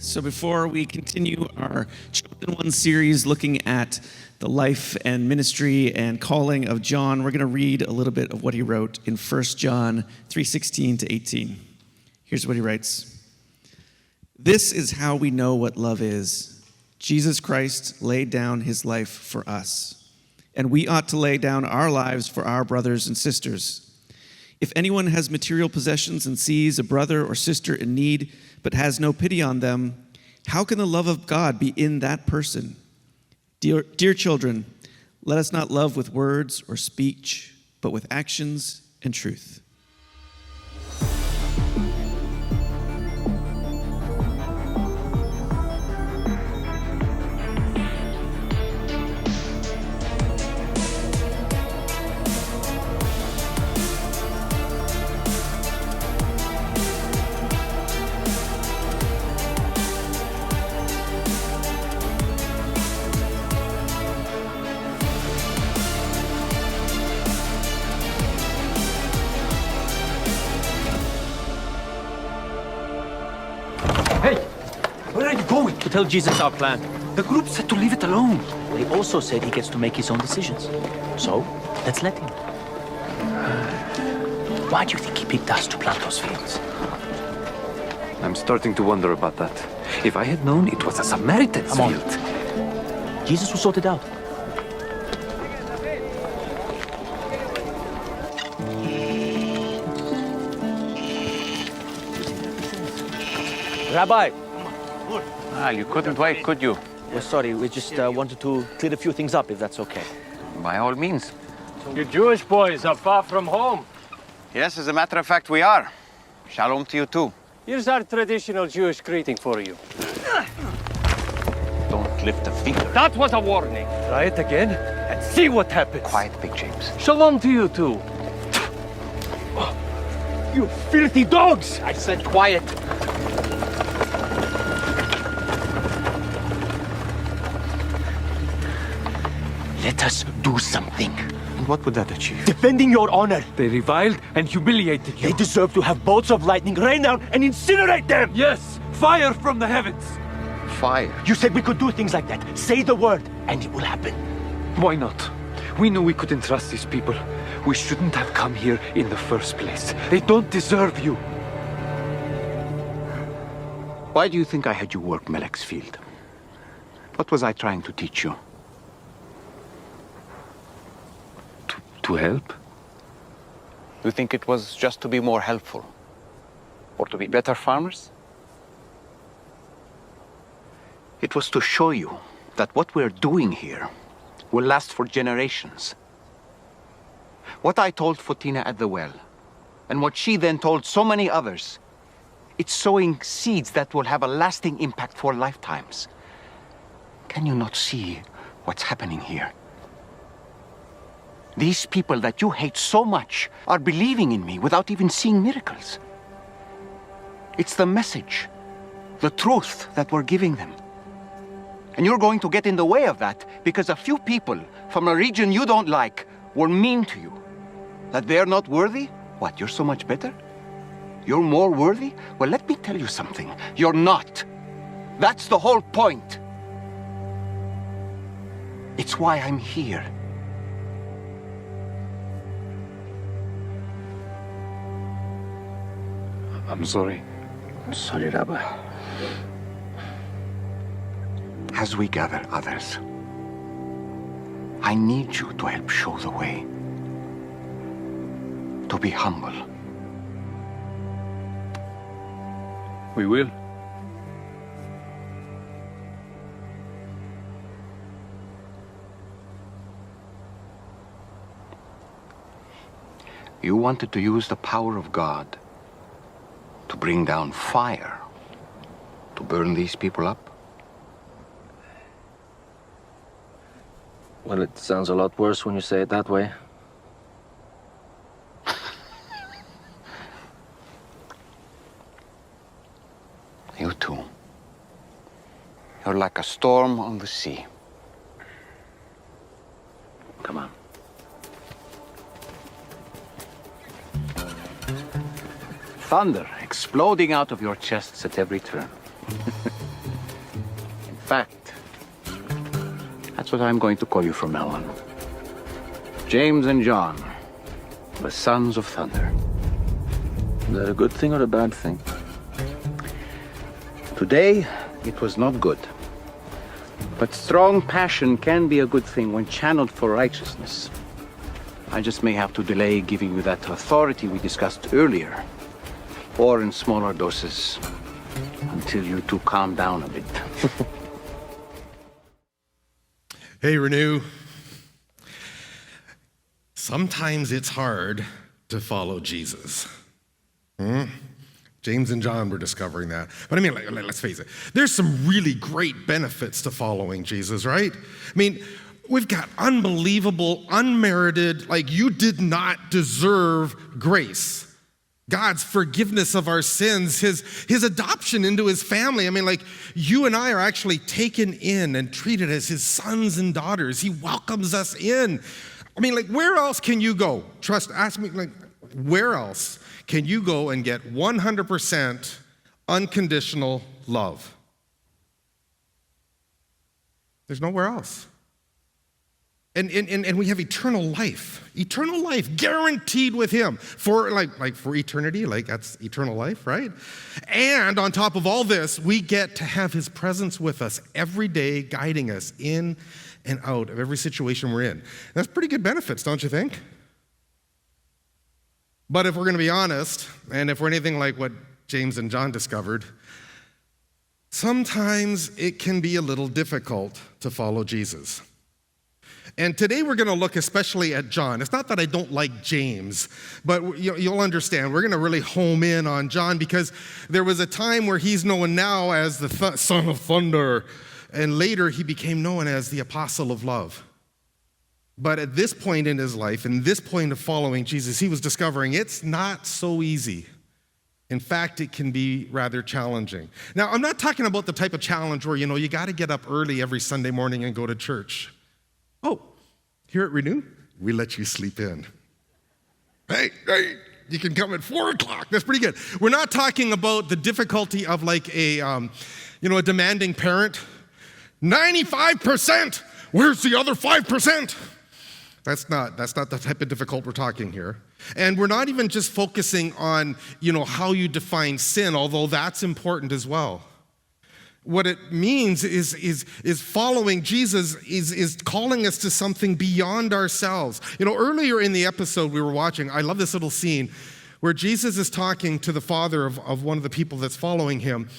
So before we continue our Chosen One series looking at the life and ministry and calling of John, we're going to read a little bit of what he wrote in 1 John 3:16 to 18. Here's what he writes. This is how we know what love is. Jesus Christ laid down his life for us, and we ought to lay down our lives for our brothers and sisters. If anyone has material possessions and sees a brother or sister in need, but has no pity on them, how can the love of God be in that person? Dear children, let us not love with words or speech, but with actions and truth. To tell Jesus our plan. The group said to leave it alone. They also said he gets to make his own decisions. So, let's let him. Why do you think he picked us to plant those fields? I'm starting to wonder about that. If I had known it was a Samaritan's Come on. field. Jesus will sort it out. Rabbi! You couldn't wait, could you? We're sorry, we just wanted to clear a few things up, if that's okay. By all means. You Jewish boys are far from home. Yes, as a matter of fact, we are. Shalom to you too. Here's our traditional Jewish greeting for you. Don't lift a finger. That was a warning. Try it again and see what happens. Quiet, Big James. Shalom to you too. You filthy dogs! I said quiet. Let us do something. And what would that achieve? Defending your honor. They reviled and humiliated you. They deserve to have bolts of lightning rain down and incinerate them! Yes, fire from the heavens. Fire. You said we could do things like that. Say the word, and it will happen. Why not? We knew we couldn't trust these people. We shouldn't have come here in the first place. They don't deserve you. Why do you think I had you work Melek's field? What was I trying to teach you? To help? You think it was just to be more helpful? Or to be better farmers? It was to show you that what we're doing here will last for generations. What I told Fotina at the well, and what she then told so many others, it's sowing seeds that will have a lasting impact for lifetimes. Can you not see what's happening here? These people that you hate so much are believing in me without even seeing miracles. It's the message, the truth that we're giving them. And you're going to get in the way of that because a few people from a region you don't like were mean to you. That they're not worthy? What, you're so much better? You're more worthy? Well, let me tell you something. You're not. That's the whole point. It's why I'm here. I'm sorry. Sorry, Rabbi. As we gather others, I need you to help show the way. To be humble. We will. You wanted to use the power of God to bring down fire, to burn these people up? Well, it sounds a lot worse when you say it that way. You too. You're like a storm on the sea. Come on. Thunder exploding out of your chests at every turn. fact. That's what I'm going to call you from now on. James and John, the sons of thunder. Is that a good thing or a bad thing? Today, it was not good. But strong passion can be a good thing when channeled for righteousness. I just may have to delay giving you that authority we discussed earlier, or in smaller doses, until you two calm down a bit. Hey, Renew. Sometimes it's hard to follow Jesus. James and John were discovering that. But I mean, let's face it, there's some really great benefits to following Jesus, right? I mean, we've got unbelievable, unmerited, you did not deserve grace. God's forgiveness of our sins, his adoption into his family. I mean, you and I are actually taken in and treated as his sons and daughters. He welcomes us in. I mean, where else can you go? Ask me, where else can you go and get 100% unconditional love? There's nowhere else. And we have eternal life guaranteed with him for for eternity, that's eternal life, right? And on top of all this, we get to have his presence with us every day, guiding us in and out of every situation we're in. That's pretty good benefits, don't you think? But if we're going to be honest, and if we're anything like what James and John discovered, sometimes it can be a little difficult to follow Jesus. And today we're going to look especially at John. It's not that I don't like James, but you'll understand. We're going to really home in on John because there was a time where he's known now as the son of thunder, and later he became known as the apostle of love. But at this point in his life, and this point of following Jesus, he was discovering it's not so easy. In fact, it can be rather challenging. Now, I'm not talking about the type of challenge where, you got to get up early every Sunday morning and go to church. Oh, here at Renew, we let you sleep in. Hey, you can come at 4 o'clock. That's pretty good. We're not talking about the difficulty of a demanding parent. 95%, where's the other 5%? That's not the type of difficult we're talking here. And we're not even just focusing on, how you define sin, although that's important as well. What it means is following Jesus is calling us to something beyond ourselves. Earlier in the episode we were watching, I love this little scene where Jesus is talking to the father of one of the people that's following him.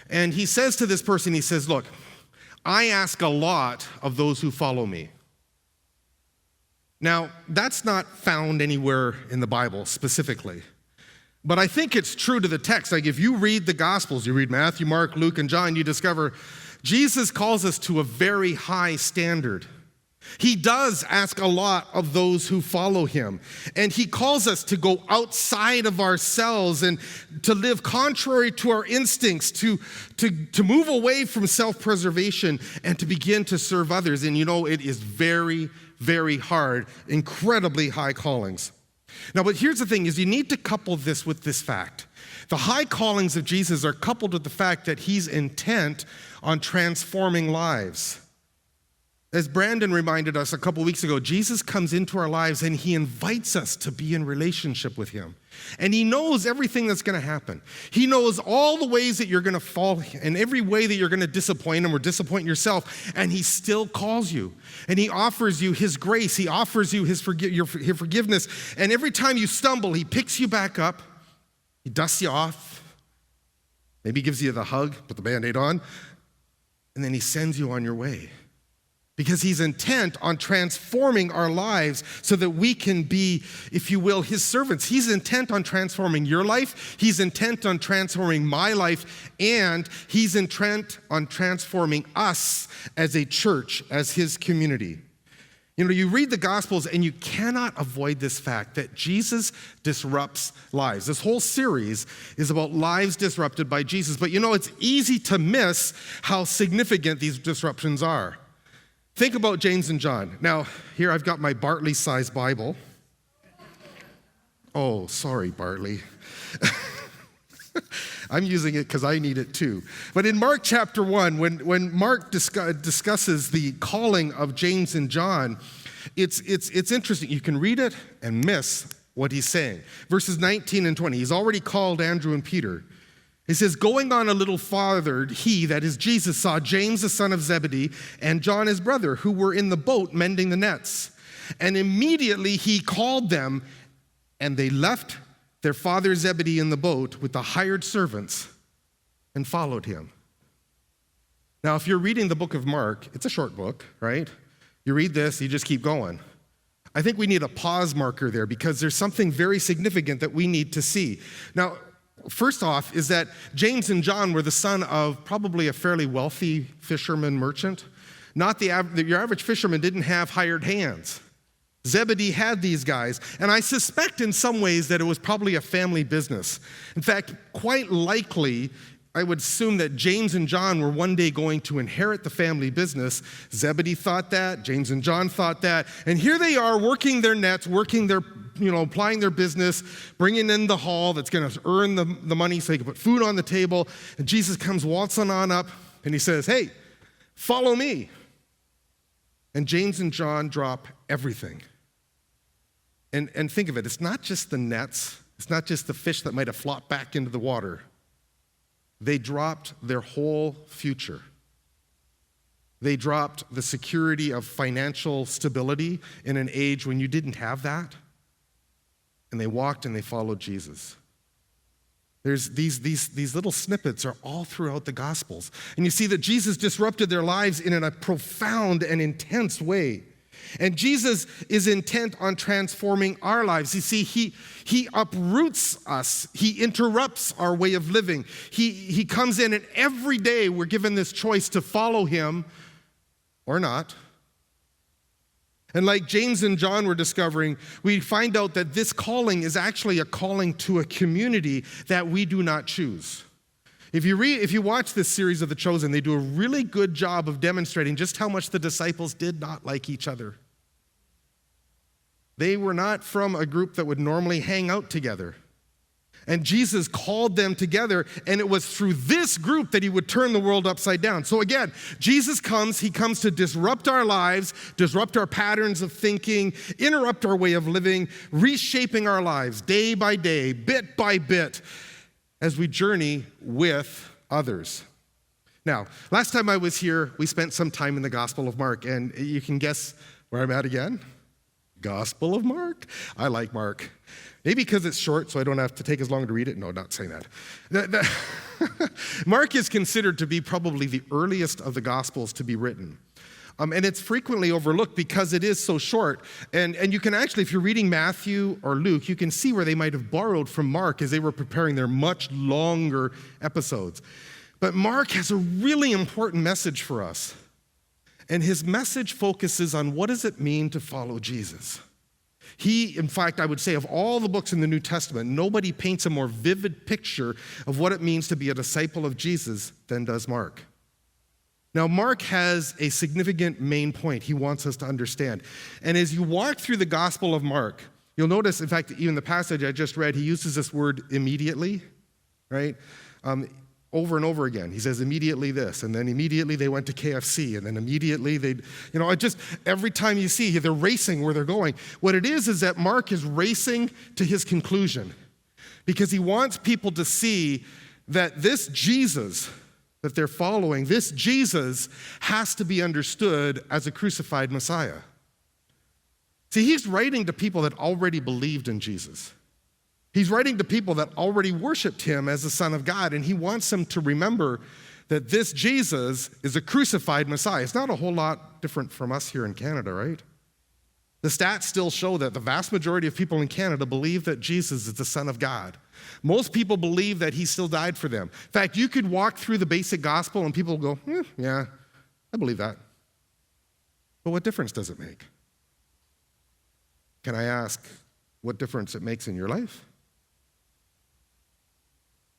And he says to this person, he says, look, I ask a lot of those who follow me. Now, that's not found anywhere in the Bible specifically. But I think it's true to the text. If you read the Gospels, you read Matthew, Mark, Luke, and John, you discover Jesus calls us to a very high standard. He does ask a lot of those who follow him. And he calls us to go outside of ourselves and to live contrary to our instincts, to move away from self-preservation and to begin to serve others. And it is very, very hard, incredibly high callings. Now, but here's the thing, is you need to couple this with this fact. The high callings of Jesus are coupled with the fact that he's intent on transforming lives. As Brandon reminded us a couple weeks ago, Jesus comes into our lives and he invites us to be in relationship with him. And he knows everything that's going to happen. He knows all the ways that you're going to fall and every way that you're going to disappoint him or disappoint yourself. And he still calls you. And he offers you his grace. He offers you his forgiveness. And every time you stumble, he picks you back up. He dusts you off. Maybe gives you the hug, put the Band-Aid on. And then he sends you on your way. Because he's intent on transforming our lives so that we can be, if you will, his servants. He's intent on transforming your life. He's intent on transforming my life. And he's intent on transforming us as a church, as his community. You read the Gospels and you cannot avoid this fact that Jesus disrupts lives. This whole series is about lives disrupted by Jesus. But it's easy to miss how significant these disruptions are. Think about James and John. Now, here I've got my Bartley-sized Bible. Oh, sorry, Bartley. I'm using it because I need it too. But in Mark chapter 1, when Mark discusses the calling of James and John, it's interesting. You can read it and miss what he's saying. Verses 19 and 20, he's already called Andrew and Peter. He says, going on a little farther, he, that is Jesus, saw James the son of Zebedee and John his brother, who were in the boat mending the nets. And immediately he called them, and they left their father Zebedee in the boat with the hired servants and followed him. Now, if you're reading the book of Mark, it's a short book, right? You read this, you just keep going. I think we need a pause marker there because there's something very significant that we need to see. Now, first off is that James and John were the son of probably a fairly wealthy fisherman merchant. Not your average fisherman didn't have hired hands. Zebedee had these guys, and I suspect in some ways that it was probably a family business. In fact, quite likely, I would assume that James and John were one day going to inherit the family business. Zebedee thought that, James and John thought that, and here they are working their nets, working their, applying their business, bringing in the haul that's going to earn the money so they can put food on the table. And Jesus comes waltzing on up, and he says, hey, follow me. And James and John drop everything. And think of it, it's not just the nets, it's not just the fish that might have flopped back into the water. They dropped their whole future. They dropped the security of financial stability in an age when you didn't have that. And they walked and they followed Jesus. There's these little snippets are all throughout the Gospels. And you see that Jesus disrupted their lives in a profound and intense way. And Jesus is intent on transforming our lives. You see, he uproots us. He interrupts our way of living. He comes in, and every day we're given this choice to follow him or not. And like James and John were discovering, we find out that this calling is actually a calling to a community that we do not choose. If you watch this series of The Chosen, they do a really good job of demonstrating just how much the disciples did not like each other. They were not from a group that would normally hang out together. And Jesus called them together, and it was through this group that he would turn the world upside down. So again, Jesus comes, he comes to disrupt our lives, disrupt our patterns of thinking, interrupt our way of living, reshaping our lives day by day, bit by bit, as we journey with others. Now, last time I was here, we spent some time in the Gospel of Mark, and you can guess where I'm at again? Gospel of Mark. I like Mark. Maybe because it's short, so I don't have to take as long to read it. No, not saying that. Mark is considered to be probably the earliest of the Gospels to be written. And it's frequently overlooked because it is so short. And you can actually, if you're reading Matthew or Luke, you can see where they might have borrowed from Mark as they were preparing their much longer episodes. But Mark has a really important message for us. And his message focuses on what does it mean to follow Jesus. He, in fact, I would say of all the books in the New Testament, nobody paints a more vivid picture of what it means to be a disciple of Jesus than does Mark. Now, Mark has a significant main point he wants us to understand. And as you walk through the Gospel of Mark, you'll notice, in fact, even the passage I just read, he uses this word immediately, right? Over and over again. He says immediately this, and then immediately they went to KFC, and then immediately every time you see, they're racing where they're going. What it is that Mark is racing to his conclusion because he wants people to see that this Jesus that they're following, this Jesus has to be understood as a crucified Messiah. See, he's writing to people that already believed in Jesus. He's writing to people that already worshiped him as the Son of God, and he wants them to remember that this Jesus is a crucified Messiah. It's not a whole lot different from us here in Canada, right? The stats still show that the vast majority of people in Canada believe that Jesus is the Son of God. Most people believe that he still died for them. In fact, you could walk through the basic gospel and people go, yeah, I believe that. But what difference does it make? Can I ask what difference it makes in your life?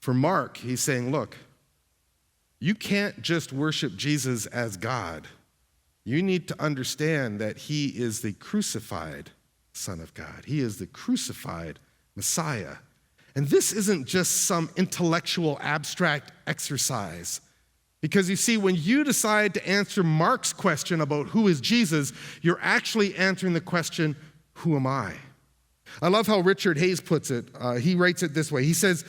For Mark, he's saying, look, you can't just worship Jesus as God. You need to understand that he is the crucified Son of God. He is the crucified Messiah. And this isn't just some intellectual abstract exercise. Because you see, when you decide to answer Mark's question about who is Jesus, you're actually answering the question, who am I? I love how Richard Hayes puts it. He writes it this way. He says,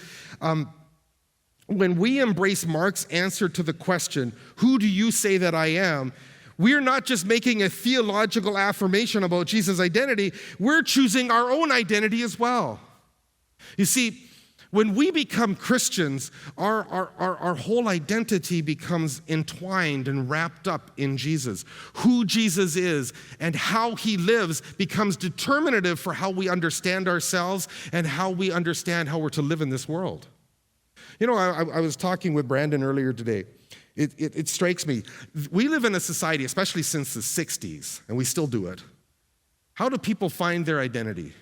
when we embrace Mark's answer to the question, who do you say that I am? We're not just making a theological affirmation about Jesus' identity, we're choosing our own identity as well. You see, when we become Christians, our whole identity becomes entwined and wrapped up in Jesus. Who Jesus is and how he lives becomes determinative for how we understand ourselves and how we understand how we're to live in this world. You know, I was talking with Brandon earlier today. It strikes me. We live in a society, especially since the 60s, and we still do it. How do people find their identity?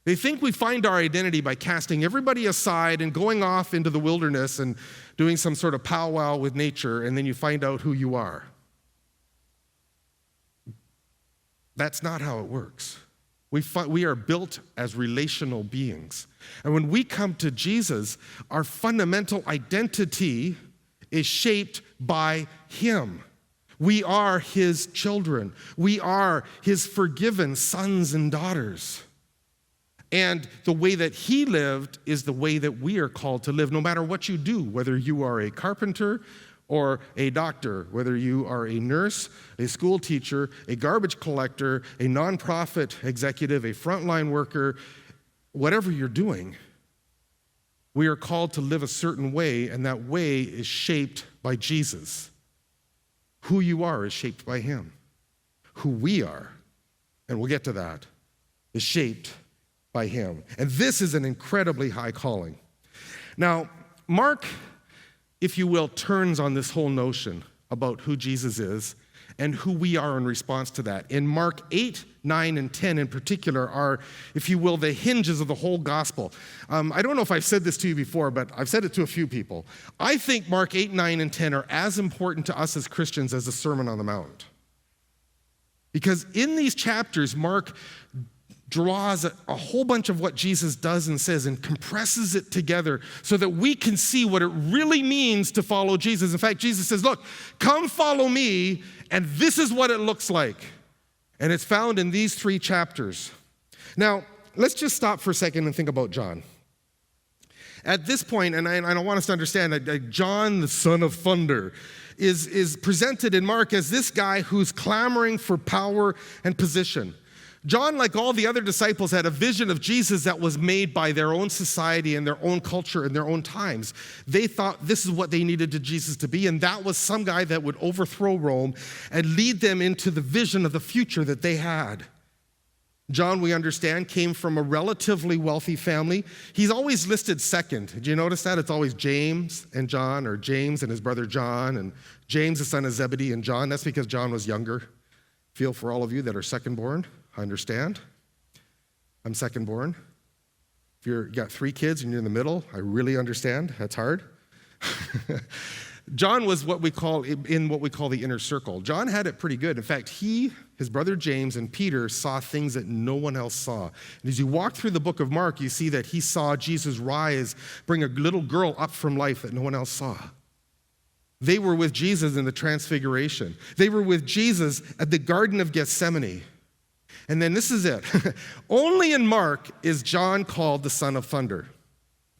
They think we find our identity by casting everybody aside and going off into the wilderness and doing some sort of powwow with nature, and then you find out who you are. That's not how it works. We are built as relational beings. And when we come to Jesus, our fundamental identity is shaped by him. We are his children. We are his forgiven sons and daughters. And the way that he lived is the way that we are called to live, no matter what you do, whether you are a carpenter or a doctor, whether you are a nurse, a school teacher, a garbage collector, a nonprofit executive, a frontline worker, whatever you're doing, we are called to live a certain way, and that way is shaped by Jesus. Who you are is shaped by him. Who we are, and we'll get to that, is shaped by him. And this is an incredibly high calling. Now, Mark, if you will, turns on this whole notion about who Jesus is and who we are in response to that. In Mark 8, 9, and 10 in particular are, if you will, the hinges of the whole gospel. I don't know if I've said this to you before, but I've said it to a few people. I think Mark 8, 9, and 10 are as important to us as Christians as the Sermon on the Mount. Because in these chapters, Mark draws a whole bunch of what Jesus does and says and compresses it together so that we can see what it really means to follow Jesus. In fact, Jesus says, look, come follow me, and this is what it looks like. And it's found in these 3 chapters. Now, let's just stop for a second and think about John. At this point, and I want us to understand that John, the son of thunder, is presented in Mark as this guy who's clamoring for power and position. John, like all the other disciples, had a vision of Jesus that was made by their own society and their own culture and their own times. They thought this is what they needed to Jesus to be, and that was some guy that would overthrow Rome and lead them into the vision of the future that they had. John, we understand, came from a relatively wealthy family. He's always listed second. Did you notice that? It's always James and John, or James and his brother John, and James, the son of Zebedee, and John. That's because John was younger. Feel for all of you that are second-born. I understand. I'm second-born. If you got 3 kids and you're in the middle, I really understand. That's hard. John was what we call the inner circle. John had it pretty good. In fact, his brother James, and Peter saw things that no one else saw. And as you walk through the book of Mark, you see that he saw Jesus rise, bring a little girl up from life that no one else saw. They were with Jesus in the Transfiguration. They were with Jesus at the Garden of Gethsemane. And then this is it. Only in Mark is John called the son of thunder.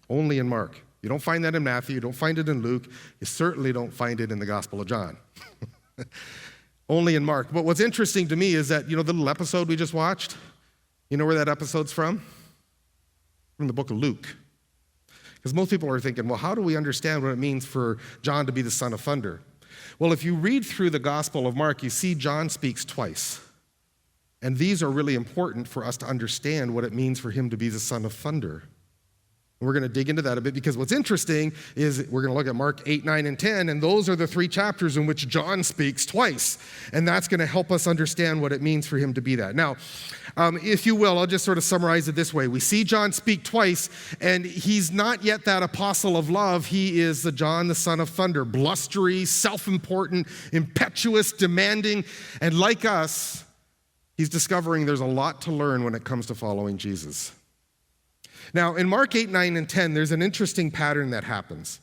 Only in Mark. You don't find that in Matthew. You don't find it in Luke. You certainly don't find it in the Gospel of John. Only in Mark. But what's interesting to me is that, the little episode we just watched, you know where that episode's from? From the book of Luke. Because most people are thinking, well, how do we understand what it means for John to be the son of thunder? Well, if you read through the Gospel of Mark, you see John speaks twice. And these are really important for us to understand what it means for him to be the son of thunder. And we're going to dig into that a bit, because what's interesting is we're going to look at Mark 8, 9, and 10, and those are the 3 chapters in which John speaks twice. And that's going to help us understand what it means for him to be that. Now, if you will, I'll just sort of summarize it this way. We see John speak twice, and he's not yet that apostle of love. He is the John, the son of thunder, blustery, self-important, impetuous, demanding, and like us, he's discovering there's a lot to learn when it comes to following Jesus. Now, in Mark 8, 9, and 10, there's an interesting pattern that happens.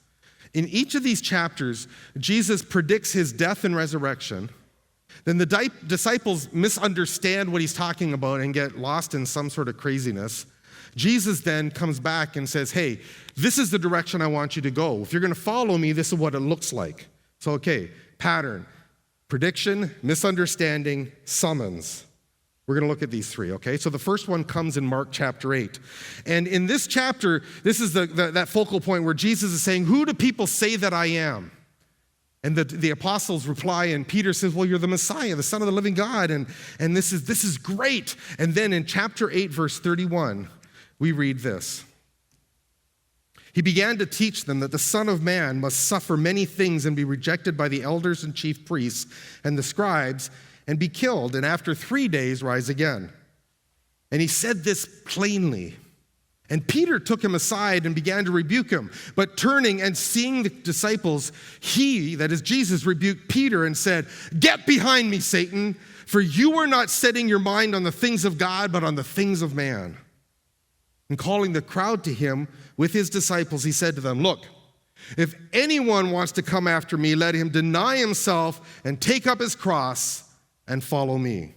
In each of these chapters, Jesus predicts his death and resurrection. Then the disciples misunderstand what he's talking about and get lost in some sort of craziness. Jesus then comes back and says, hey, this is the direction I want you to go. If you're going to follow me, this is what it looks like. So, okay, pattern, prediction, misunderstanding, summons. We're going to look at these three, okay? So the first one comes in Mark chapter 8. And in this chapter, this is that focal point where Jesus is saying, who do people say that I am? And the apostles reply, and Peter says, well, you're the Messiah, the Son of the living God, and this is great. And then in chapter 8, verse 31, we read this. He began to teach them that the Son of Man must suffer many things and be rejected by the elders and chief priests and the scribes and be killed, and after 3 days rise again. And he said this plainly. And Peter took him aside and began to rebuke him. But turning and seeing the disciples, he, that is Jesus, rebuked Peter and said, get behind me, Satan, for you are not setting your mind on the things of God, but on the things of man. And calling the crowd to him with his disciples, he said to them, look, if anyone wants to come after me, let him deny himself and take up his cross and follow me.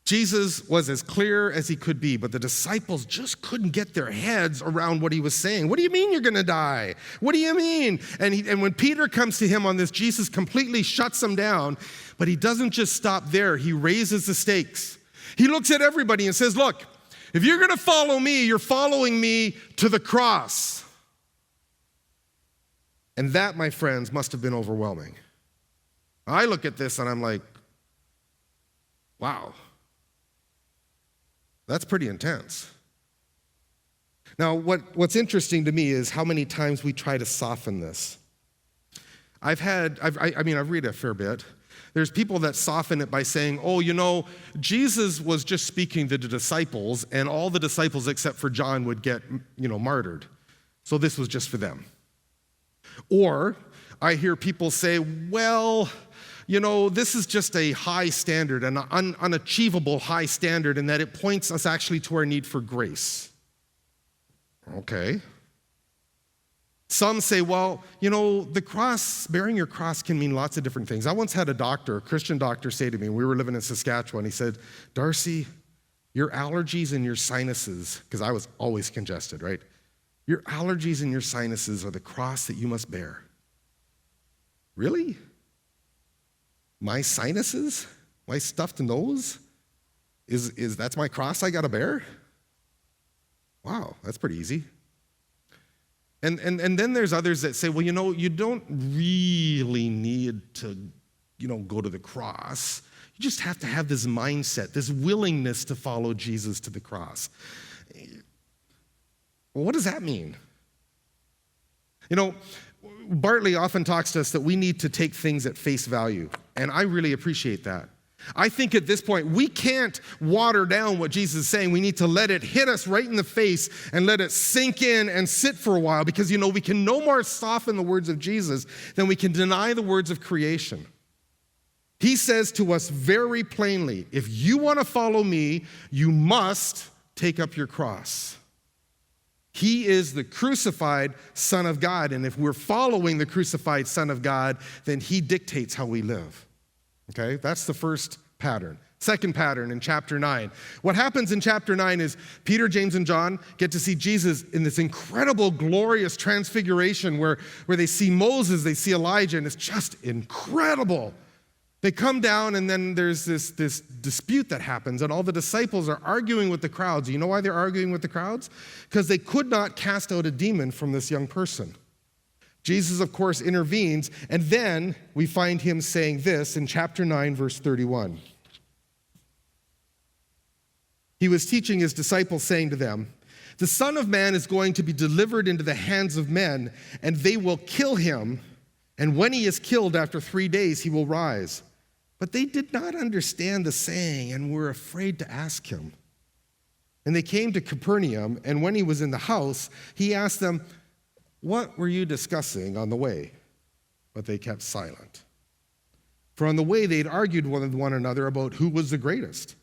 Jesus was as clear as he could be, but the disciples just couldn't get their heads around what he was saying. What do you mean you're going to die? What do you mean? And when Peter comes to him on this, Jesus completely shuts him down, but he doesn't just stop there. He raises the stakes. He looks at everybody and says, look, if you're going to follow me, you're following me to the cross. And that, my friends, must have been overwhelming. I look at this and I'm like, wow. That's pretty intense. Now, what's interesting to me is how many times we try to soften this. I've read a fair bit. There's people that soften it by saying, oh, you know, Jesus was just speaking to the disciples, and all the disciples except for John would get, martyred. So this was just for them. Or I hear people say, well, this is just a high standard, an unachievable high standard, and that it points us actually to our need for grace. Okay. Some say, well, the cross, bearing your cross can mean lots of different things. I once had a Christian doctor say to me, we were living in Saskatchewan, he said, Darcy, your allergies and your sinuses, because I was always congested, right? Your allergies and your sinuses are the cross that you must bear. Really? My sinuses, my stuffed nose, that's my cross I got to bear? Wow, that's pretty easy. And then there's others that say, well, you don't really need to, go to the cross. You just have to have this mindset, this willingness to follow Jesus to the cross. Well, what does that mean? Bartley often talks to us that we need to take things at face value, and I really appreciate that. I think at this point, we can't water down what Jesus is saying. We need to let it hit us right in the face and let it sink in and sit for a while, because, we can no more soften the words of Jesus than we can deny the words of creation. He says to us very plainly, if you want to follow me, you must take up your cross. He is the crucified Son of God, and if we're following the crucified Son of God, then he dictates how we live. Okay, that's the first pattern. Second pattern in chapter 9. What happens in chapter 9 is Peter, James, and John get to see Jesus in this incredible, glorious transfiguration where they see Moses, they see Elijah, and it's just incredible. They come down, and then there's this dispute that happens, and all the disciples are arguing with the crowds. You know why they're arguing with the crowds? Because they could not cast out a demon from this young person. Jesus, of course, intervenes, and then we find him saying this in chapter 9, verse 31. He was teaching his disciples, saying to them, the Son of Man is going to be delivered into the hands of men, and they will kill him, and when he is killed after 3 days, he will rise. But they did not understand the saying and were afraid to ask him. And they came to Capernaum, and when he was in the house, he asked them, what were you discussing on the way? But they kept silent. For on the way they'd argued with one another about who was the greatest.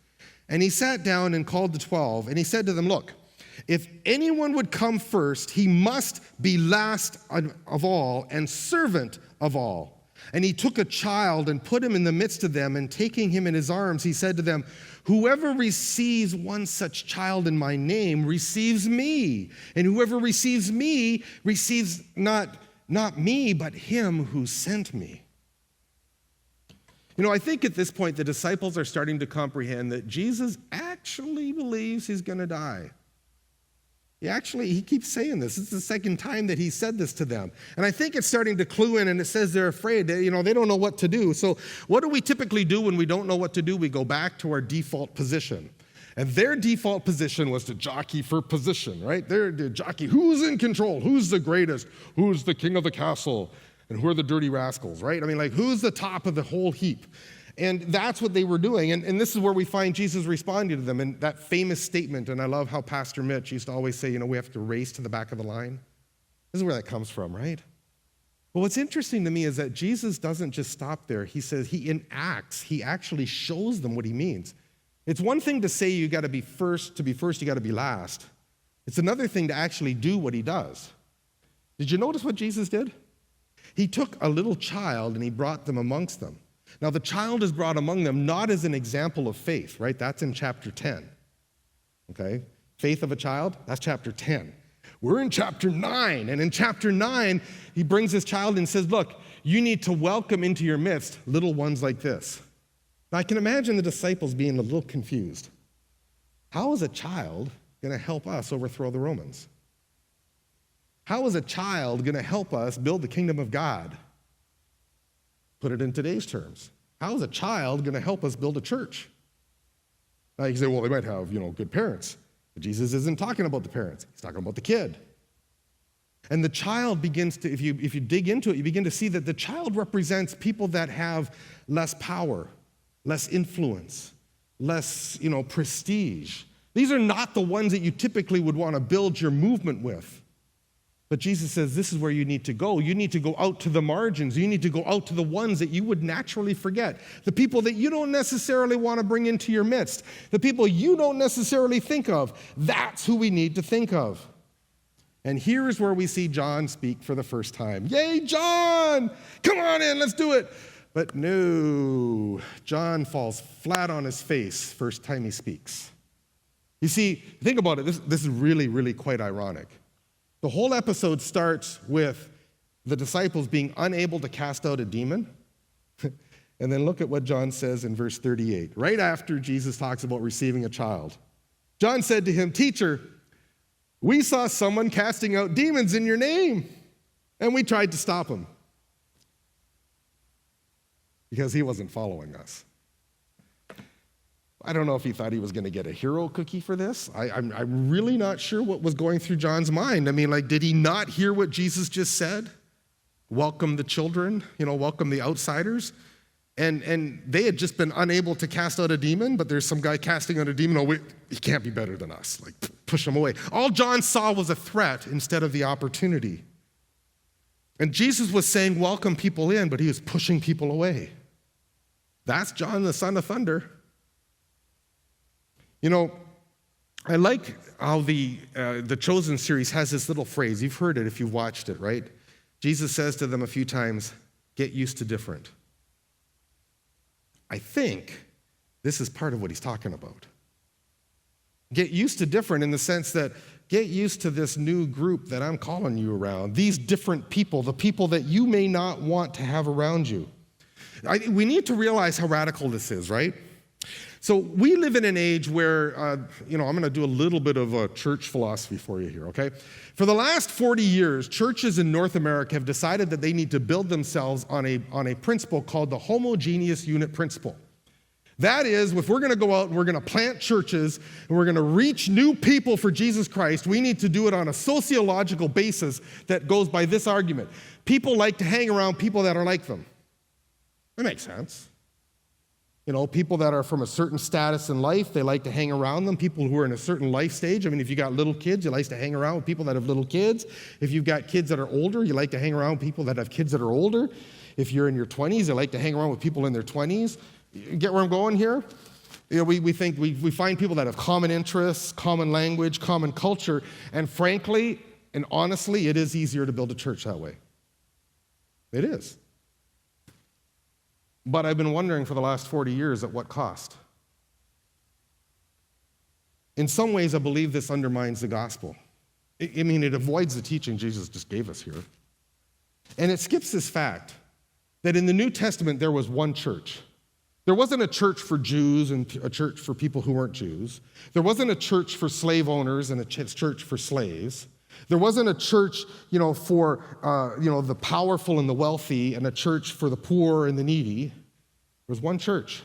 And he sat down and called the 12, and he said to them, look, if anyone would come first, he must be last of all and servant of all. And he took a child and put him in the midst of them, and taking him in his arms, he said to them, whoever receives one such child in my name receives me. And whoever receives me receives not me, but him who sent me. You know, I think at this point the disciples are starting to comprehend that Jesus actually believes he's going to die. He keeps saying this. It's the second time that he said this to them. And I think it's starting to clue in, and it says they're afraid. They don't know what to do. So what do we typically do when we don't know what to do? We go back to our default position. And their default position was to jockey for position, right? They're jockey. Who's in control? Who's the greatest? Who's the king of the castle? And who are the dirty rascals, right? I mean, like, who's the top of the whole heap? And that's what they were doing. And this is where we find Jesus responding to them in that famous statement. And I love how Pastor Mitch used to always say, we have to race to the back of the line. This is where that comes from, right? But what's interesting to me is that Jesus doesn't just stop there. He says he enacts. He actually shows them what he means. It's one thing to say you got to be first. To be first, you got to be last. It's another thing to actually do what he does. Did you notice what Jesus did? He took a little child and he brought them amongst them. Now, the child is brought among them not as an example of faith, right? That's in chapter 10, okay? Faith of a child, that's chapter 10. We're in chapter 9, and in chapter 9, he brings this child and says, look, you need to welcome into your midst little ones like this. Now, I can imagine the disciples being a little confused. How is a child going to help us overthrow the Romans? How is a child going to help us build the kingdom of God? Put it in today's terms. How is a child going to help us build a church? Now you can say, well, they might have, good parents. But Jesus isn't talking about the parents. He's talking about the kid. And the child begins to, if you dig into it, you begin to see that the child represents people that have less power, less influence, less, prestige. These are not the ones that you typically would want to build your movement with. But Jesus says this is where you need to go. You need to go out to the margins. You need to go out to the ones that you would naturally forget. The people that you don't necessarily want to bring into your midst. The people you don't necessarily think of. That's who we need to think of. And here's where we see John speak for the first time. Yay, John! Come on in, let's do it. But no, John falls flat on his face first time he speaks. You see, think about it. This is really, really quite ironic. The whole episode starts with the disciples being unable to cast out a demon. And then look at what John says in verse 38, right after Jesus talks about receiving a child. John said to him, "Teacher, we saw someone casting out demons in your name, and we tried to stop him." Because he wasn't following us. I don't know if he thought he was going to get a hero cookie for this. I'm really not sure what was going through John's mind. I mean, did he not hear what Jesus just said? Welcome the children, welcome the outsiders. And they had just been unable to cast out a demon, but there's some guy casting out a demon. Oh, wait, he can't be better than us. Push him away. All John saw was a threat instead of the opportunity. And Jesus was saying, welcome people in, but he was pushing people away. That's John, the son of thunder. I like how the Chosen series has this little phrase. You've heard it if you've watched it, right? Jesus says to them a few times, get used to different. I think this is part of what he's talking about. Get used to different in the sense that get used to this new group that I'm calling you around, these different people, the people that you may not want to have around you. We need to realize how radical this is, right? So we live in an age where, I'm going to do a little bit of a church philosophy for you here, okay? For the last 40 years, churches in North America have decided that they need to build themselves on a principle called the homogeneous unit principle. That is, if we're going to go out and we're going to plant churches and we're going to reach new people for Jesus Christ, we need to do it on a sociological basis that goes by this argument. People like to hang around people that are like them. That makes sense. People that are from a certain status in life, they like to hang around them. People who are in a certain life stage. If you got little kids, you like to hang around with people that have little kids. If you've got kids that are older, you like to hang around with people that have kids that are older. If you're in your 20s, you like to hang around with people in their 20s. You get where I'm going here? We think we find people that have common interests, common language, common culture, and frankly and honestly, it is easier to build a church that way. It is. But I've been wondering for the last 40 years, at what cost? In some ways, I believe this undermines the gospel. It avoids the teaching Jesus just gave us here. And it skips this fact that in the New Testament, there was one church. There wasn't a church for Jews and a church for people who weren't Jews. There wasn't a church for slave owners and a church for slaves. There wasn't a church, for the powerful and the wealthy and a church for the poor and the needy. There was one church.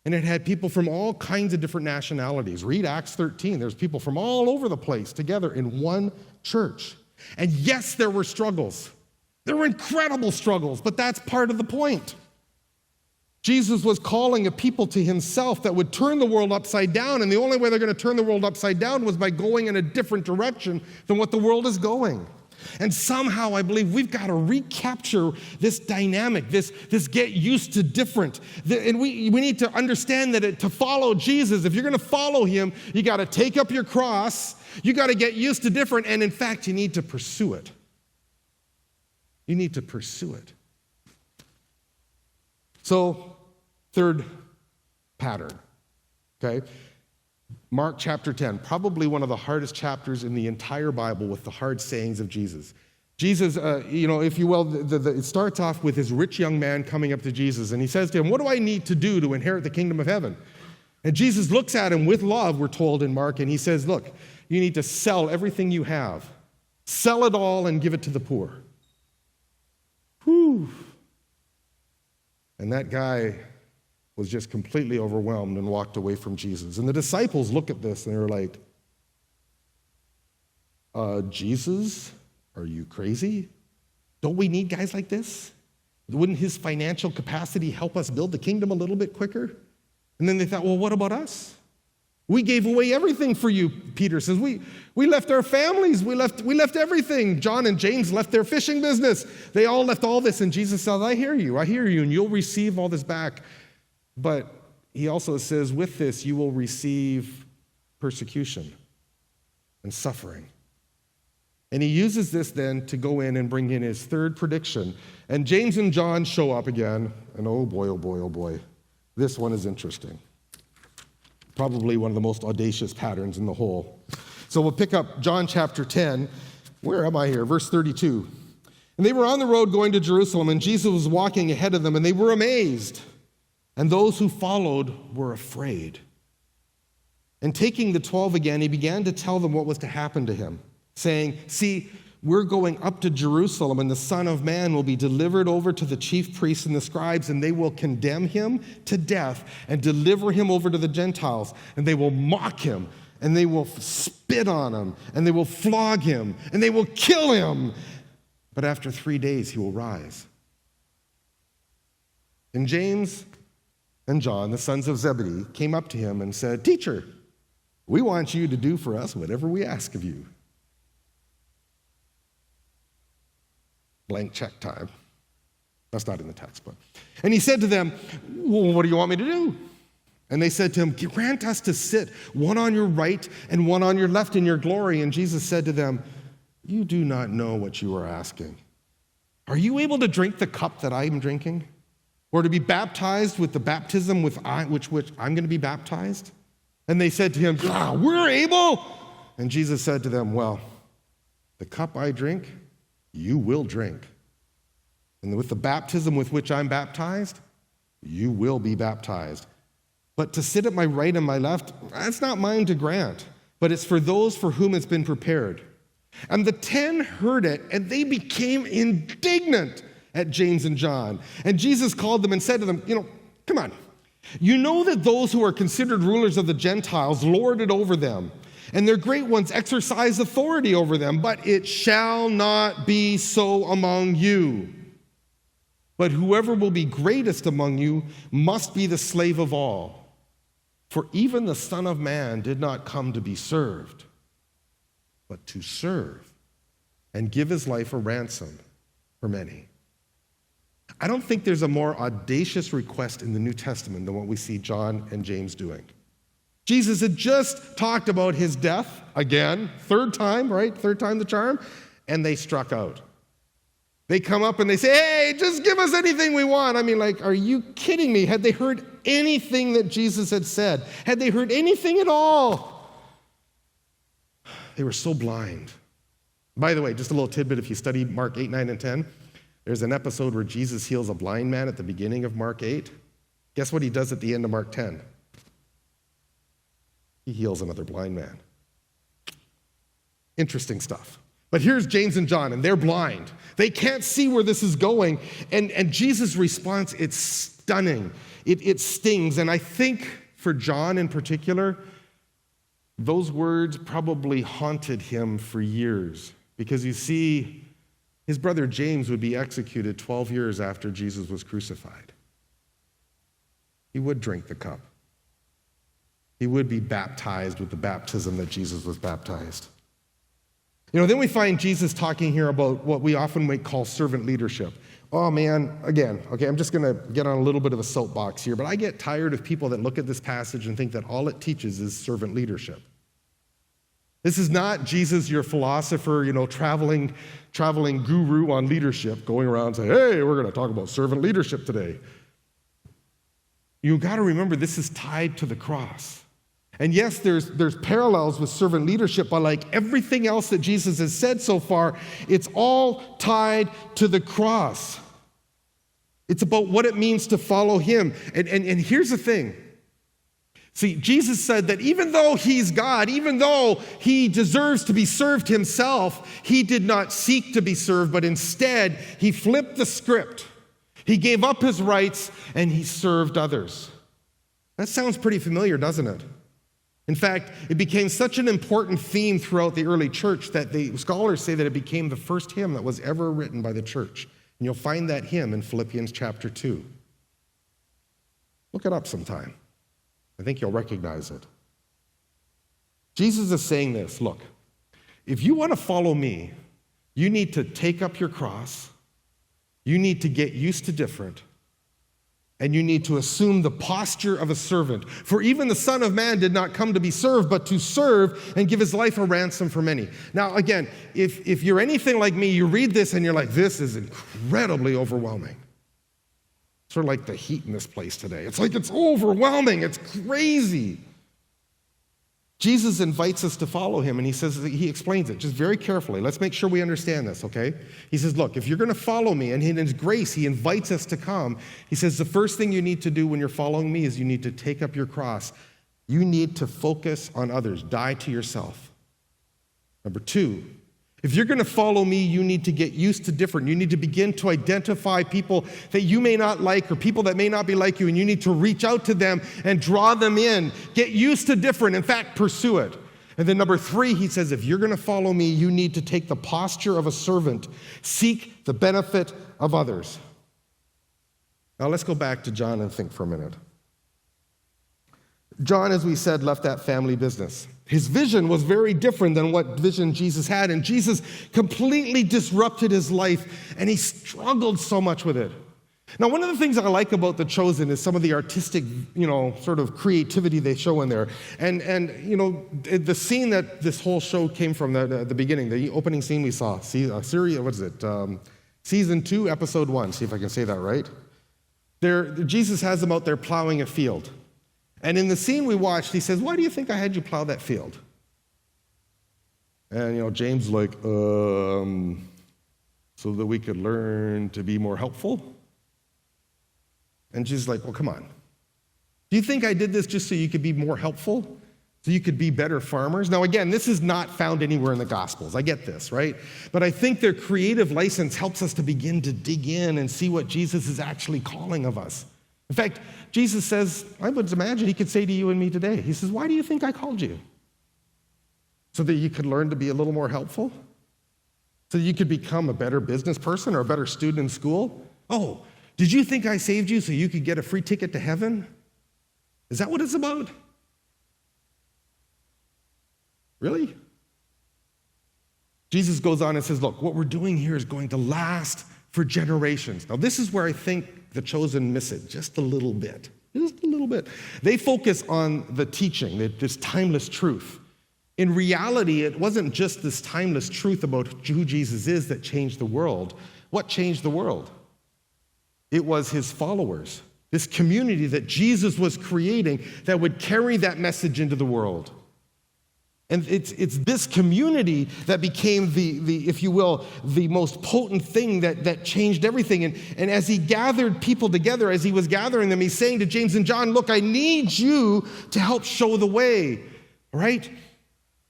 And it had people from all kinds of different nationalities. Read Acts 13. There's people from all over the place together in one church. And yes, there were struggles. There were incredible struggles, but that's part of the point. Jesus was calling a people to himself that would turn the world upside down, and the only way they're going to turn the world upside down was by going in a different direction than what the world is going. And somehow I believe we've got to recapture this dynamic, this get used to different. And we need to understand that to follow Jesus, if you're going to follow him, you got to take up your cross, you got to get used to different, and in fact, you need to pursue it. You need to pursue it. So, third pattern, okay? Mark chapter 10, probably one of the hardest chapters in the entire Bible with the hard sayings of Jesus. Jesus, if you will, it starts off with this rich young man coming up to Jesus, and he says to him, "What do I need to do to inherit the kingdom of heaven?" And Jesus looks at him with love, we're told in Mark, and he says, "Look, you need to sell everything you have. Sell it all and give it to the poor." Whew. And that guy was just completely overwhelmed and walked away from Jesus. And the disciples look at this and they're like, Jesus, are you crazy? Don't we need guys like this? Wouldn't his financial capacity help us build the kingdom a little bit quicker? And then they thought, well, what about us? We gave away everything for you, Peter says. We left our families. We left everything. John and James left their fishing business. They all left all this. And Jesus says, I hear you, and you'll receive all this back. But he also says, with this, you will receive persecution and suffering. And he uses this then to go in and bring in his third prediction. And James and John show up again. And oh boy, oh boy, oh boy. This one is interesting. Probably one of the most audacious patterns in the whole. So we'll pick up John chapter 10. Where am I here? Verse 32. And they were on the road going to Jerusalem, and Jesus was walking ahead of them, and they were amazed. And those who followed were afraid. And taking the 12 again, he began to tell them what was to happen to him, saying, "See, we're going up to Jerusalem, and the Son of Man will be delivered over to the chief priests and the scribes, and they will condemn him to death and deliver him over to the Gentiles. And they will mock him, and they will spit on him, and they will flog him, and they will kill him. But after 3 days, he will rise." And James and John, the sons of Zebedee, came up to him and said, "Teacher, we want you to do for us whatever we ask of you." Blank check time. That's not in the text, but. And he said to them, "Well, what do you want me to do?" And they said to him, "Grant us to sit, one on your right and one on your left in your glory." And Jesus said to them, "You do not know what you are asking. Are you able to drink the cup that I am drinking? Or to be baptized with the baptism with which I'm going to be baptized?" And they said to him, "We're able." And Jesus said to them, "Well, the cup I drink, you will drink. And with the baptism with which I'm baptized, you will be baptized. But to sit at my right and my left, that's not mine to grant, but it's for those for whom it's been prepared." And the 10 heard it, and they became indignant at James and John. And Jesus called them and said to them, come on. You know that those who are considered rulers of the Gentiles lord it over them, and their great ones exercise authority over them, but it shall not be so among you. But whoever will be greatest among you must be the slave of all. For even the Son of Man did not come to be served, but to serve and give his life a ransom for many. I don't think there's a more audacious request in the New Testament than what we see John and James doing. Jesus had just talked about his death, again, third time, right? Third time the charm, and they struck out. They come up and they say, hey, just give us anything we want. I mean, like, are you kidding me? Had they heard anything that Jesus had said? Had they heard anything at all? They were so blind. By the way, just a little tidbit, if you study Mark 8, 9, and 10, there's an episode where Jesus heals a blind man at the beginning of Mark 8. Guess what he does at the end of Mark 10? He heals another blind man. Interesting stuff. But here's James and John, and they're blind. They can't see where this is going. And Jesus' response, it's stunning. It stings. And I think for John in particular, those words probably haunted him for years. Because you see, his brother James would be executed 12 years after Jesus was crucified. He would drink the cup. He would be baptized with the baptism that Jesus was baptized. Then we find Jesus talking here about what we often might call servant leadership. Oh man, again, okay, I'm just going to get on a little bit of a soapbox here, but I get tired of people that look at this passage and think that all it teaches is servant leadership. This is not Jesus, your philosopher, traveling guru on leadership, going around saying, hey, we're going to talk about servant leadership today. You've got to remember this is tied to the cross. And yes, there's parallels with servant leadership, but like everything else that Jesus has said so far, it's all tied to the cross. It's about what it means to follow him. And here's the thing. See, Jesus said that even though he's God, even though he deserves to be served himself, he did not seek to be served, but instead he flipped the script. He gave up his rights and he served others. That sounds pretty familiar, doesn't it? In fact, it became such an important theme throughout the early church that the scholars say that it became the first hymn that was ever written by the church. And you'll find that hymn in Philippians chapter 2. Look it up sometime. I think you'll recognize it. Jesus is saying this, look, if you want to follow me, you need to take up your cross, you need to get used to different, and you need to assume the posture of a servant. For even the Son of Man did not come to be served, but to serve and give his life a ransom for many. Now, again, if you're anything like me, you read this and you're like, this is incredibly overwhelming. Sort of like the heat in this place today. It's like it's overwhelming. It's crazy. Jesus invites us to follow him, and he explains it just very carefully. Let's make sure we understand this, okay? He says, look, if you're going to follow me, and in his grace, he invites us to come. He says, the first thing you need to do when you're following me is you need to take up your cross. You need to focus on others. Die to yourself. Number two, if you're going to follow me, you need to get used to different. You need to begin to identify people that you may not like or people that may not be like you, and you need to reach out to them and draw them in. Get used to different. In fact, pursue it. And then number three, he says, if you're going to follow me, you need to take the posture of a servant. Seek the benefit of others. Now let's go back to John and think for a minute. John, as we said, left that family business. His vision was very different than what vision Jesus had, and Jesus completely disrupted his life, and he struggled so much with it. Now, one of the things I like about The Chosen is some of the artistic, sort of creativity they show in there. And the scene that this whole show came from, the beginning, the opening scene we saw, Season 2, Episode 1, see if I can say that right. Jesus has them out there plowing a field. And in the scene we watched, he says, why do you think I had you plow that field? And, James is like, so that we could learn to be more helpful? And Jesus is like, well, come on. Do you think I did this just so you could be more helpful? So you could be better farmers? Now, again, this is not found anywhere in the Gospels. I get this, right? But I think their creative license helps us to begin to dig in and see what Jesus is actually calling of us. In fact, Jesus says, I would imagine he could say to you and me today, he says, why do you think I called you? So that you could learn to be a little more helpful? So that you could become a better business person or a better student in school? Oh, did you think I saved you so you could get a free ticket to heaven? Is that what it's about? Really? Jesus goes on and says, look, what we're doing here is going to last for generations. Now, this is where I think the Chosen miss it just a little bit. Just a little bit. They focus on the teaching, this timeless truth. In reality, it wasn't just this timeless truth about who Jesus is that changed the world. What changed the world? It was his followers, this community that Jesus was creating that would carry that message into the world. And it's this community that became the, if you will, the most potent thing that changed everything. And as he gathered people together, as he was gathering them, he's saying to James and John, look, I need you to help show the way, right?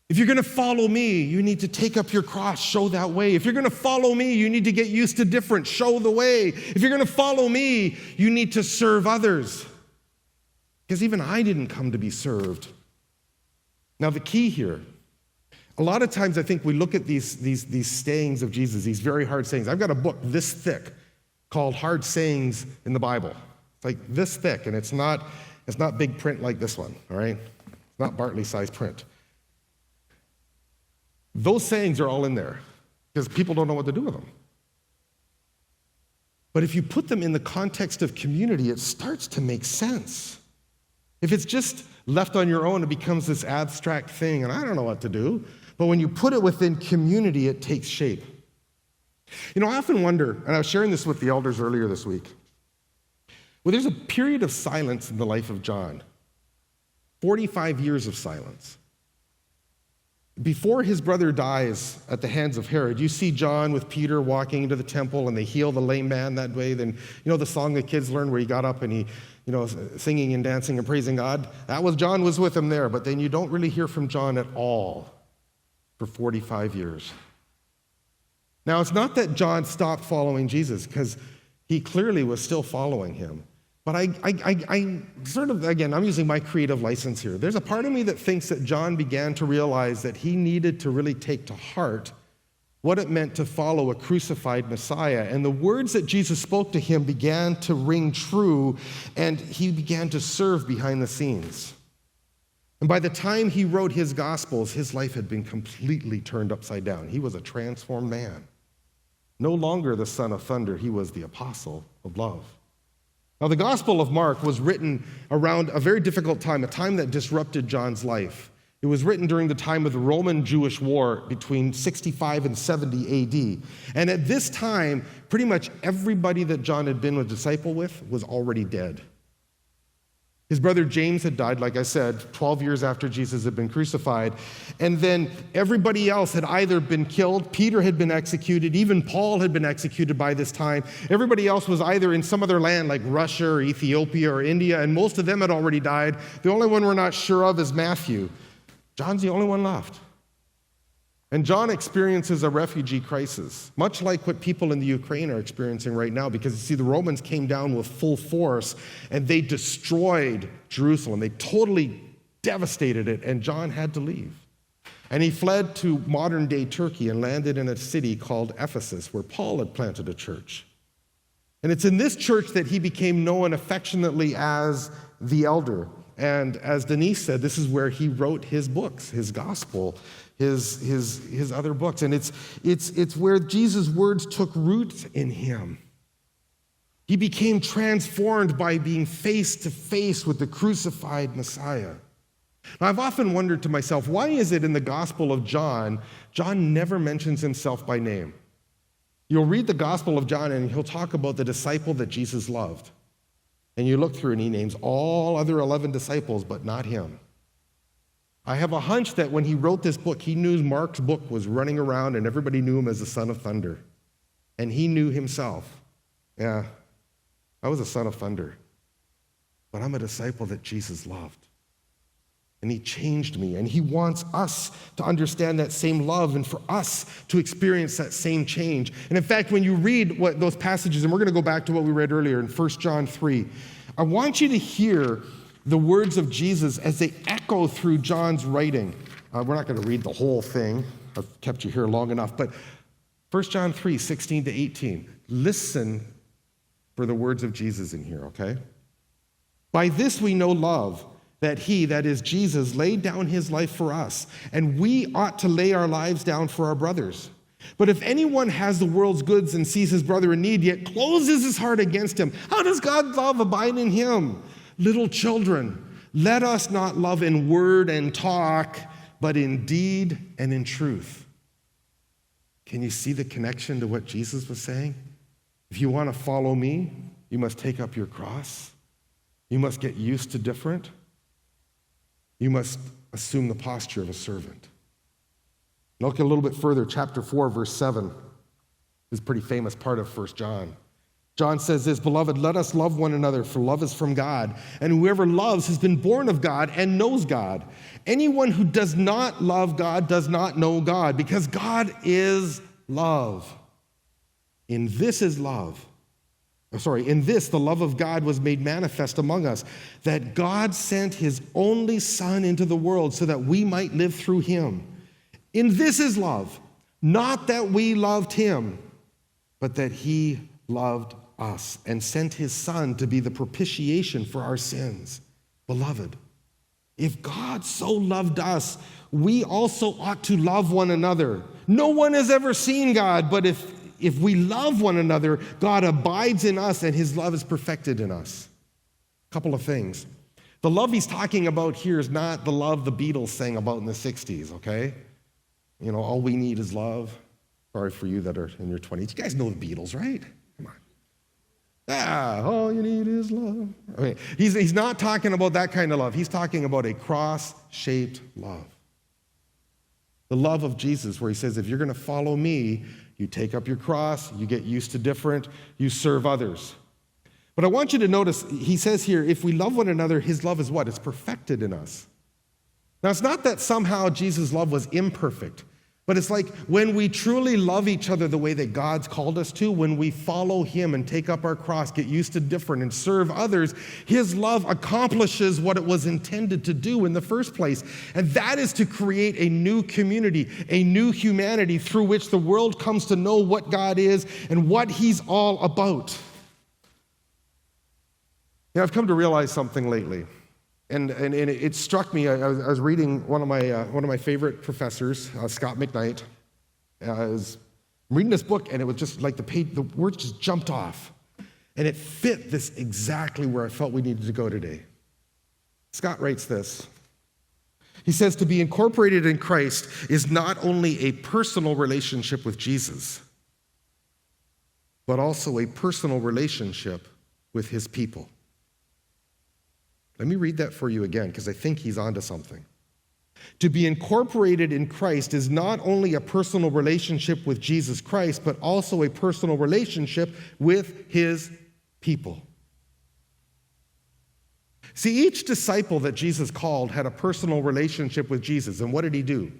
If you're going to follow me, you need to take up your cross, show that way. If you're going to follow me, you need to get used to different, show the way. If you're going to follow me, you need to serve others. Because even I didn't come to be served. Now, the key here, a lot of times I think we look at these sayings of Jesus, these very hard sayings. I've got a book this thick called Hard Sayings in the Bible. It's like this thick, and it's not big print like this one, all right? It's not Bartley-sized print. Those sayings are all in there because people don't know what to do with them. But if you put them in the context of community, it starts to make sense. If it's just left on your own, it becomes this abstract thing, and I don't know what to do. But when you put it within community, it takes shape. You know, I often wonder, and I was sharing this with the elders earlier this week, well, there's a period of silence in the life of John, 45 years of silence. Before his brother dies at the hands of Herod, you see John with Peter walking into the temple, and they heal the lame man that way. Then, you know the song the kids learn where he got up and he, singing and dancing and praising God? John was with him there, but then you don't really hear from John at all for 45 years. Now, it's not that John stopped following Jesus, because he clearly was still following him. But I sort of, again, I'm using my creative license here. There's a part of me that thinks that John began to realize that he needed to really take to heart what it meant to follow a crucified Messiah. And the words that Jesus spoke to him began to ring true, and he began to serve behind the scenes. And by the time he wrote his Gospels, his life had been completely turned upside down. He was a transformed man. No longer the son of thunder, he was the apostle of love. Now, the Gospel of Mark was written around a very difficult time, a time that disrupted John's life. It was written during the time of the Roman-Jewish War between 65 and 70 AD. And at this time, pretty much everybody that John had been a disciple with was already dead. His brother James had died, like I said, 12 years after Jesus had been crucified. And then everybody else had either been killed, Peter had been executed, even Paul had been executed by this time. Everybody else was either in some other land like Russia or Ethiopia or India, and most of them had already died. The only one we're not sure of is Matthew. John's the only one left. And John experiences a refugee crisis, much like what people in the Ukraine are experiencing right now, because you see, the Romans came down with full force and they destroyed Jerusalem. They totally devastated it, and John had to leave. And he fled to modern-day Turkey and landed in a city called Ephesus, where Paul had planted a church. And it's in this church that he became known affectionately as the elder. And as Denise said, this is where he wrote his books, his gospel, his other books. And it's where Jesus' words took root in him. He became transformed by being face to face with the crucified Messiah. Now, I've often wondered to myself, why is it in the Gospel of John, John never mentions himself by name? You'll read the Gospel of John and he'll talk about the disciple that Jesus loved. And you look through and he names all other 11 disciples, but not him. I have a hunch that when he wrote this book, he knew Mark's book was running around and everybody knew him as the son of thunder. And he knew himself, yeah, I was a son of thunder, but I'm a disciple that Jesus loved. And he changed me, and he wants us to understand that same love and for us to experience that same change. And in fact, when you read those passages, and we're going to go back to what we read earlier in 1 John 3, I want you to hear the words of Jesus as they echo through John's writing. We're not going to read the whole thing. I've kept you here long enough. But 1 John 3, 16 to 18. Listen for the words of Jesus in here, okay? By this we know love, that he, that is Jesus, laid down his life for us, and we ought to lay our lives down for our brothers. But if anyone has the world's goods and sees his brother in need, yet closes his heart against him, how does God's love abide in him? Little children, let us not love in word and talk, but in deed and in truth. Can you see the connection to what Jesus was saying? If you want to follow me, you must take up your cross. You must get used to different. You must assume the posture of a servant. Look a little bit further, chapter 4, verse 7. This is a pretty famous part of 1 John. John says this, "Beloved, let us love one another, for love is from God. And whoever loves has been born of God and knows God. Anyone who does not love God does not know God, because God is love. In this the love of God was made manifest among us, that God sent his only Son into the world so that we might live through him. In this is love, not that we loved him, but that he loved us and sent his Son to be the propitiation for our sins. Beloved, if God so loved us, we also ought to love one another. No one has ever seen God, but if we love one another, God abides in us and his love is perfected in us." A couple of things. The love he's talking about here is not the love the Beatles sang about in the 60s, okay? You know, all we need is love. Sorry for you that are in your 20s. You guys know the Beatles, right? Come on. All you need is love. Okay. He's not talking about that kind of love. He's talking about a cross-shaped love. The love of Jesus, where he says, if you're going to follow me, you take up your cross, you get used to different, you serve others. But I want you to notice, he says here, if we love one another, his love is what? It's perfected in us. Now, it's not that somehow Jesus' love was imperfect, but it's like when we truly love each other the way that God's called us to, when we follow him and take up our cross, get used to different, and serve others, his love accomplishes what it was intended to do in the first place. And that is to create a new community, a new humanity through which the world comes to know what God is and what he's all about. I've come to realize something lately. And it struck me. I was reading one of my favorite professors, Scott McKnight. I was reading this book, and it was just like the words just jumped off, and it fit this exactly where I felt we needed to go today. Scott writes this. He says, "To be incorporated in Christ is not only a personal relationship with Jesus, but also a personal relationship with his people." Let me read that for you again, because I think he's onto something. To be incorporated in Christ is not only a personal relationship with Jesus Christ, but also a personal relationship with his people. See, each disciple that Jesus called had a personal relationship with Jesus. And what did he do?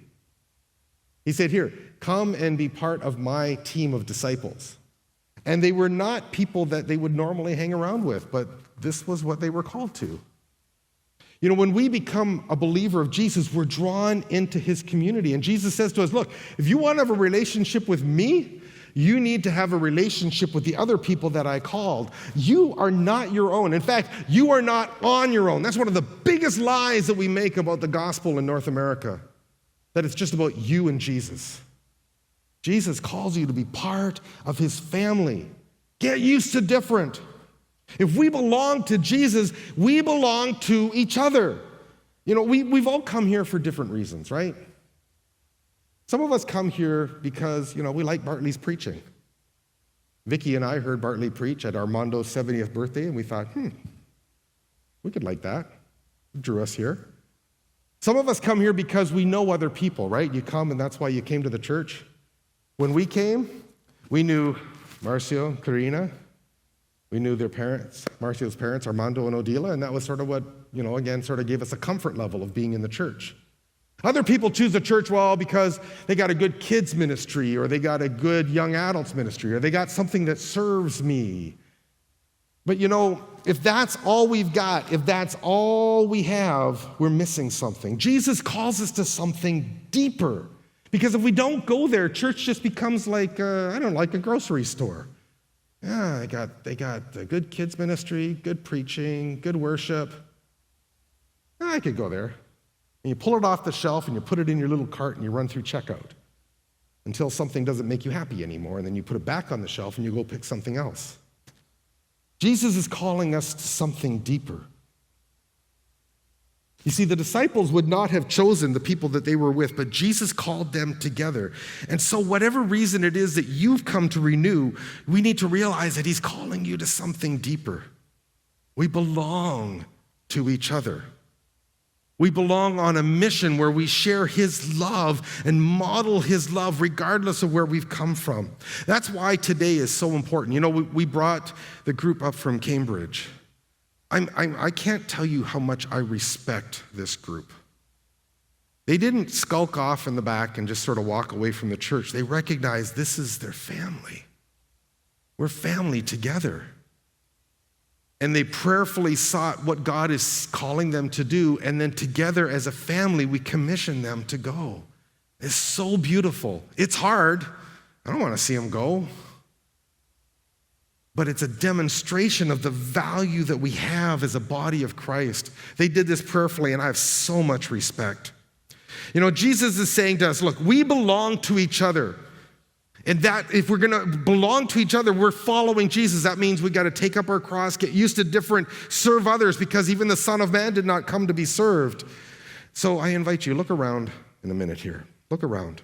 He said, "Here, come and be part of my team of disciples." And they were not people that they would normally hang around with, but this was what they were called to. You know, when we become a believer of Jesus, we're drawn into his community. And Jesus says to us, look, if you want to have a relationship with me, you need to have a relationship with the other people that I called. You are not your own. In fact, you are not on your own. That's one of the biggest lies that we make about the gospel in North America, that it's just about you and Jesus. Jesus calls you to be part of his family. Get used to different. If we belong to Jesus, we belong to each other. You know, we've all come here for different reasons, right? Some of us come here because, we like Bartley's preaching. Vicki and I heard Bartley preach at Armando's 70th birthday, and we thought, we could like that. It drew us here. Some of us come here because we know other people, right? You come, and that's why you came to the church. When we came, we knew Marcio and Karina. We knew their parents, Marcio's parents, Armando and Odila, and that was sort of what, again, sort of gave us a comfort level of being in the church. Other people choose the church, because they got a good kids ministry, or they got a good young adults ministry, or they got something that serves me. But if that's all we've got, if that's all we have, we're missing something. Jesus calls us to something deeper, because if we don't go there, church just becomes like, like a grocery store. Yeah, they got a good kids ministry, good preaching, good worship. I could go there. And you pull it off the shelf and you put it in your little cart and you run through checkout. until something doesn't make you happy anymore, and then you put it back on the shelf and you go pick something else. Jesus is calling us to something deeper. You see, the disciples would not have chosen the people that they were with, but Jesus called them together. And so whatever reason it is that you've come to Renew, we need to realize that he's calling you to something deeper. We belong to each other. We belong on a mission where we share his love and model his love regardless of where we've come from. That's why today is so important. You know, we brought the group up from Cambridge. I can't tell you how much I respect this group. They didn't skulk off in the back and just sort of walk away from the church. They recognized this is their family. We're family together. And they prayerfully sought what God is calling them to do, and then together as a family, we commission them to go. It's so beautiful. It's hard. I don't want to see them go. But it's a demonstration of the value that we have as a body of Christ. They did this prayerfully, and I have so much respect. You know, Jesus is saying to us, look, we belong to each other. And that if we're going to belong to each other, we're following Jesus. That means we got to take up our cross, get used to different, serve others, because even the Son of Man did not come to be served. So I invite you, look around in a minute here. Look around.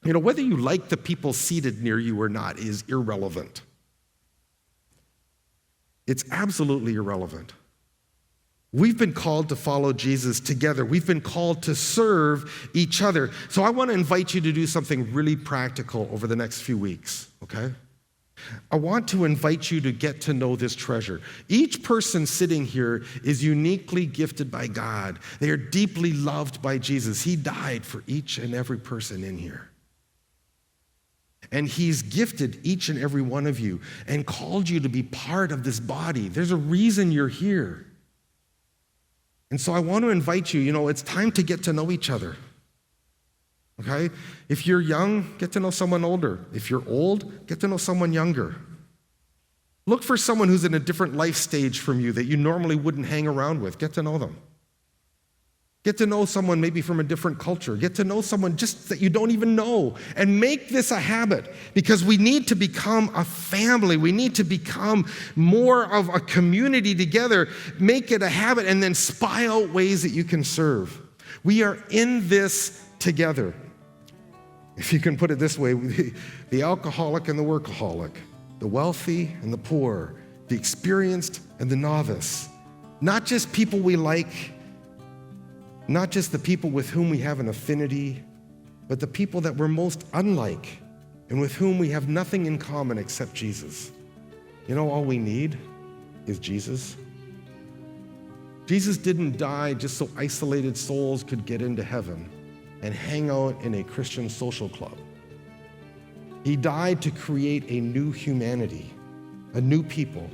You know, whether you like the people seated near you or not is irrelevant. It's absolutely irrelevant. We've been called to follow Jesus together. We've been called to serve each other. So I want to invite you to do something really practical over the next few weeks, okay? I want to invite you to get to know this treasure. Each person sitting here is uniquely gifted by God. They are deeply loved by Jesus. He died for each and every person in here. And he's gifted each and every one of you and called you to be part of this body. There's a reason you're here. And so I want to invite you, it's time to get to know each other. Okay? If you're young, get to know someone older. If you're old, get to know someone younger. Look for someone who's in a different life stage from you that you normally wouldn't hang around with. Get to know them. Get to know someone maybe from a different culture. Get to know someone just that you don't even know. And make this a habit, because we need to become a family. We need to become more of a community together. Make it a habit and then spy out ways that you can serve. We are in this together. If you can put it this way, the alcoholic and the workaholic, the wealthy and the poor, the experienced and the novice. Not just people we like, not just the people with whom we have an affinity, but the people that we're most unlike and with whom we have nothing in common except Jesus. All we need is Jesus. Jesus didn't die just so isolated souls could get into heaven and hang out in a Christian social club. He died to create a new humanity, a new people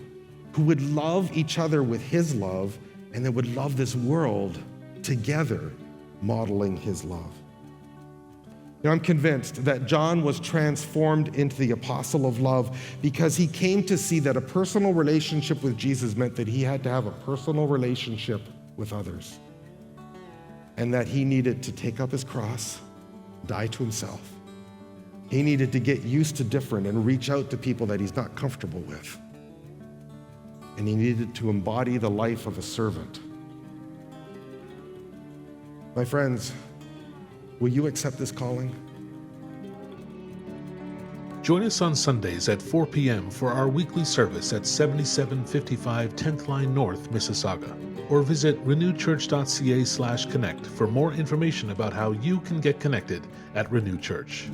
who would love each other with his love and that would love this world together, modeling his love. I'm convinced that John was transformed into the apostle of love because he came to see that a personal relationship with Jesus meant that he had to have a personal relationship with others, and that he needed to take up his cross, die to himself. He needed to get used to different and reach out to people that he's not comfortable with. And he needed to embody the life of a servant. My friends, will you accept this calling? Join us on Sundays at 4 p.m. for our weekly service at 7755 10th Line North, Mississauga, or visit renewchurch.ca/connect for more information about how you can get connected at Renew Church.